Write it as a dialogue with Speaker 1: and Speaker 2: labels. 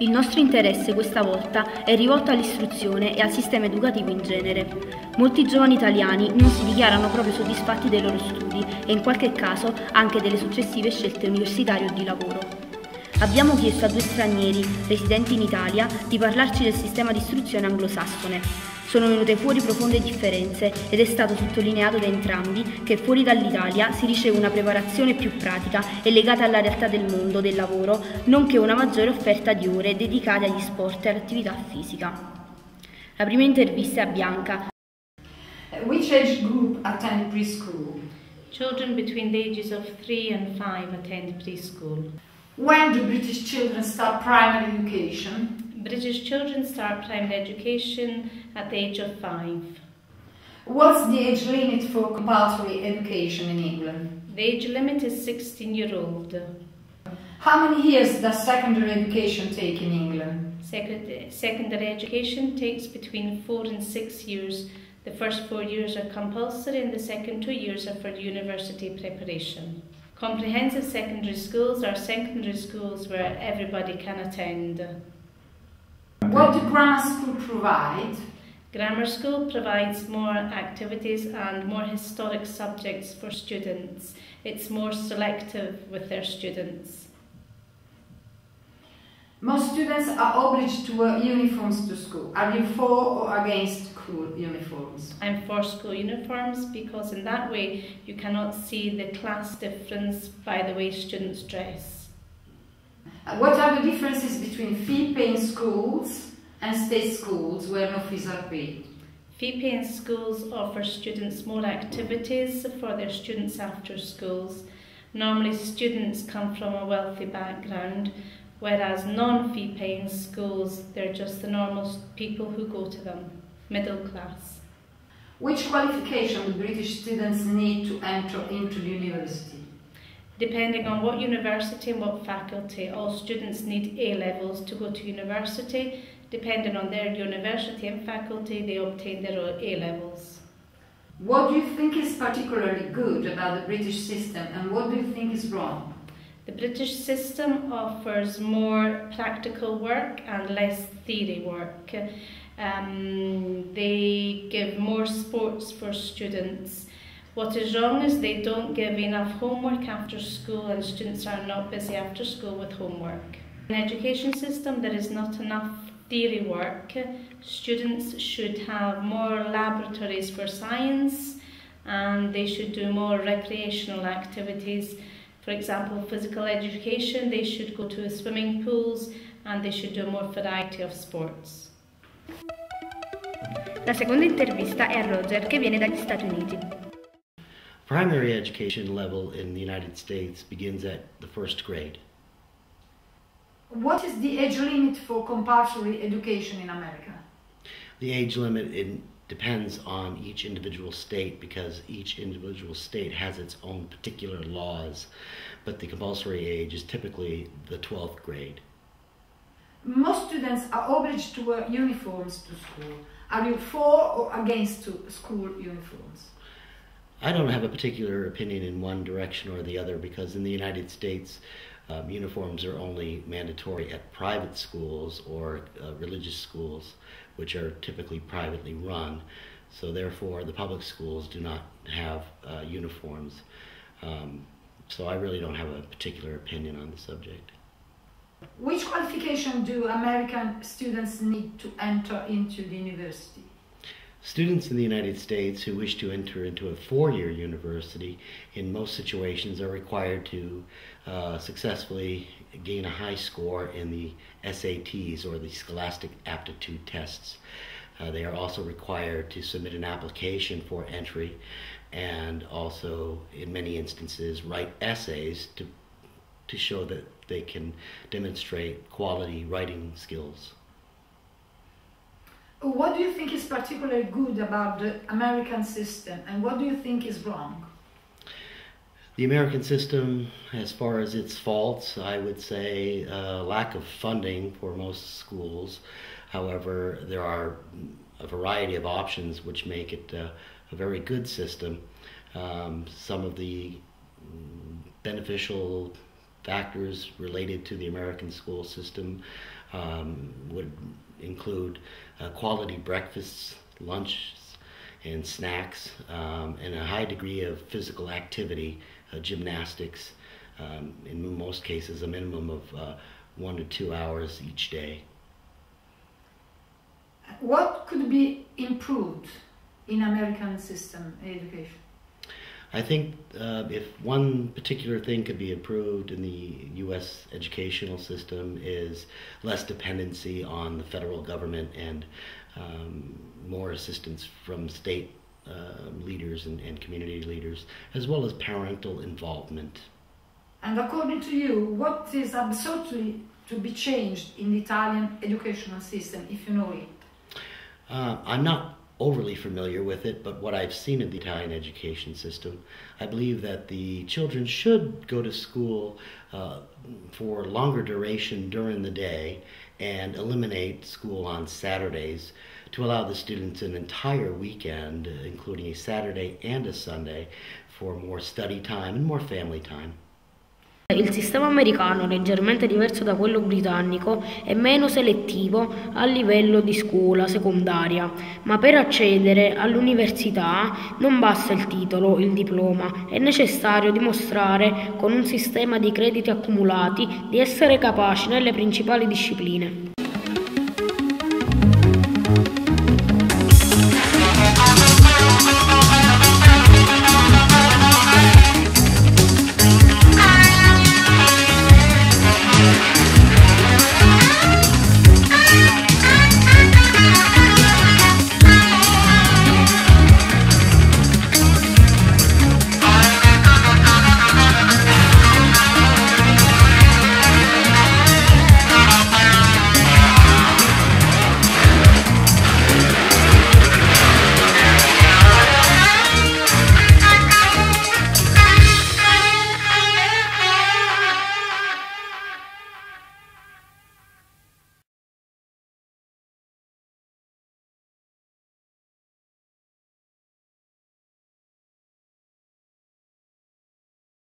Speaker 1: Il nostro interesse questa volta è rivolto all'istruzione e al sistema educativo in genere. Molti giovani italiani non si dichiarano proprio soddisfatti dei loro studi e in qualche caso anche delle successive scelte universitarie o di lavoro. Abbiamo chiesto a 2 stranieri residenti in Italia di parlarci del sistema di istruzione anglosassone. Sono venute fuori profonde differenze ed è stato sottolineato da entrambi che fuori dall'Italia si riceve una preparazione più pratica e legata alla realtà del mondo del lavoro, nonché una maggiore offerta di ore dedicate agli sport e all'attività fisica. La prima intervista è a Bianca.
Speaker 2: Which age group attend preschool?
Speaker 3: Children between the ages of 3 and 5 attend preschool.
Speaker 2: When do British children start primary education?
Speaker 3: British children start primary education at the age of 5.
Speaker 2: What's the age limit for compulsory education in England?
Speaker 3: The age limit is 16-year-old.
Speaker 2: How many years does secondary education take in England?
Speaker 3: Secondary education takes between 4 and 6 years. The first 4 years are compulsory and the second 2 years are for university preparation. Comprehensive secondary schools are secondary schools where everybody can attend.
Speaker 2: What do grammar school provide?
Speaker 3: Grammar school provides more activities and more historic subjects for students. It's more selective with their students.
Speaker 2: Most students are obliged to wear uniforms to school. Are you for or against school uniforms?
Speaker 3: I'm for school uniforms because in that way you cannot see the class difference by the way students dress.
Speaker 2: What are the differences between fee-paying schools and state schools where no fees are paid?
Speaker 3: Fee-paying schools offer students more activities for their students after schools. Normally students come from a wealthy background, whereas non-fee-paying schools, they're just the normal people who go to them, middle class.
Speaker 2: Which qualification do British students need to enter into the university?
Speaker 3: Depending on what university and what faculty, all students need A-levels to go to university. Depending on their university and faculty, they obtain their A-levels.
Speaker 2: What do you think is particularly good about the British system and what do you think is wrong?
Speaker 3: The British system offers more practical work and less theory work. They give more sports for students. What is wrong is they don't give enough homework after school and students are not busy after school with homework. In the education system there is not enough theory work. Students should have more laboratories for science and they should do more recreational activities. For example, physical education, they should go to swimming pools and they should do a more variety of sports.
Speaker 1: La seconda intervista è a Roger che viene dagli Stati Uniti.
Speaker 4: Primary education level in the United States begins at the 1st grade.
Speaker 2: What is the age limit for compulsory education in America?
Speaker 4: The age limit depends on each individual state because each individual state has its own particular laws, but the compulsory age is typically the 12th grade.
Speaker 2: Most students are obliged to wear uniforms to school. Are you for or against school uniforms?
Speaker 4: I don't have a particular opinion in one direction or the other because in the United States uniforms are only mandatory at private schools or religious schools, which are typically privately run. So therefore the public schools do not have uniforms. So I really don't have a particular opinion on the subject.
Speaker 2: Which qualification do American students need to enter into the university?
Speaker 4: Students in the United States who wish to enter into a 4-year university in most situations are required to successfully gain a high score in the SATs or the Scholastic Aptitude Tests. They are also required to submit an application for entry and also in many instances write essays to show that they can demonstrate quality writing skills.
Speaker 2: What do you think is particularly good about the American system and what do you think is wrong?
Speaker 4: The American system, as far as its faults, I would say lack of funding for most schools. However, there are a variety of options which make it a very good system. Some of the beneficial factors related to the American school system would include quality breakfasts, lunches, and snacks, and a high degree of physical activity, gymnastics, in most cases a minimum of 1 to 2 hours each day.
Speaker 2: What could be improved in American system education?
Speaker 4: I think if one particular thing could be improved in the U.S. educational system is less dependency on the federal government and more assistance from state leaders and community leaders, as well as parental involvement.
Speaker 2: And according to you, what is absolutely to be changed in the Italian educational system, if you know it?
Speaker 4: I'm not overly familiar with it, but what I've seen in the Italian education system, I believe that the children should go to school for longer duration during the day and eliminate school on Saturdays to allow the students an entire weekend, including a Saturday and a Sunday, for more study time and more family time.
Speaker 1: Il sistema americano, leggermente diverso da quello britannico, è meno selettivo a livello di scuola secondaria, ma per accedere all'università non basta il titolo, il diploma, è necessario dimostrare con un sistema di crediti accumulati di essere capaci nelle principali discipline.